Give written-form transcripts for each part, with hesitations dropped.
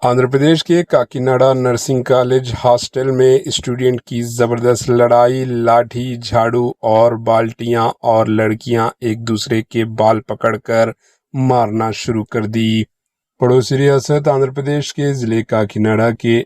आंध्र प्रदेश के Kakinada nursing college hostel में student की जबरदस्त लड़ाई, लाठी, झाड़ू और बाल्टियां और लड़कियां एक दूसरे के बाल पकड़कर मारना शुरू कर दी। पड़ोसी रियासत आंध्र प्रदेश के जिले काकीनाडा के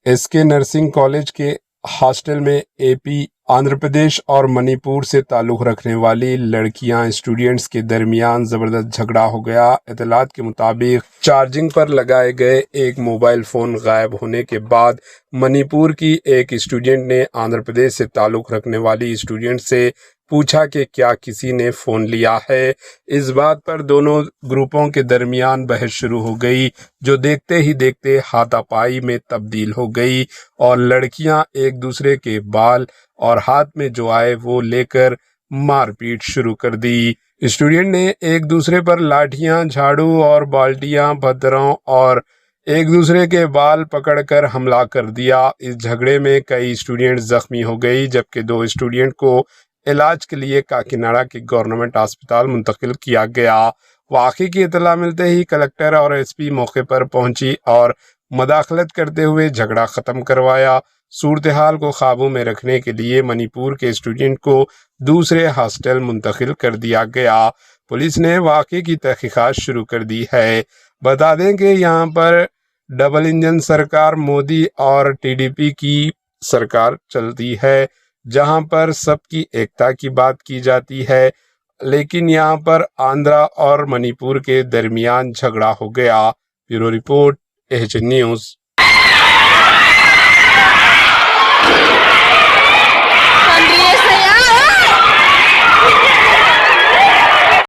एसके नर्सिंग कॉलेज के हॉस्टल में एपी, आंध्र प्रदेश और मणिपुर से ताल्लुक़ रखने वाली लड़कियां स्टूडेंट्स के दरमियान ज़बरदस्त झगड़ा हो गया। इतलात के मुताबिक चार्जिंग पर लगाए गए एक मोबाइल फ़ोन गायब होने के बाद मणिपुर की एक स्टूडेंट ने आंध्र प्रदेश से ताल्लुक़ रखने वाली स्टूडेंट से पूछा कि क्या किसी ने फ़ोन लिया है। इस बात पर दोनों ग्रुपों के दरमियान बहस शुरू हो गई, जो देखते ही देखते हाथापाई में तब्दील हो गई और लड़कियां एक दूसरे के बाल और हाथ में जो आए वो लेकर मारपीट शुरू कर दी। स्टूडेंट ने एक दूसरे पर लाठियां, झाड़ू और बाल्टियां, पत्थरों और एक दूसरे के बाल पकड़कर हमला कर दिया। इस झगड़े में कई स्टूडेंट जख्मी हो गई, जबकि 2 स्टूडेंट को इलाज के लिए काकीनाडा के गवर्नमेंट अस्पताल मुंतकिल किया गया। वाक़े की इत्तला मिलते ही कलेक्टर और एसपी मौके पर पहुंची और मदाखलत करते हुए झगड़ा ख़त्म करवाया। सूरत हाल को काबू में रखने के लिए मणिपुर के स्टूडेंट को दूसरे हॉस्टल मुंतकिल कर दिया गया। पुलिस ने वाक़े की तहकीकात शुरू कर दी है। बता दें कि यहाँ पर डबल इंजन सरकार मोदी और टीडीपी की सरकार चलती है, जहां पर सबकी एकता की बात की जाती है, लेकिन यहां पर आंध्रा और मणिपुर के दरमियान झगड़ा हो गया। Bureau report, HN news.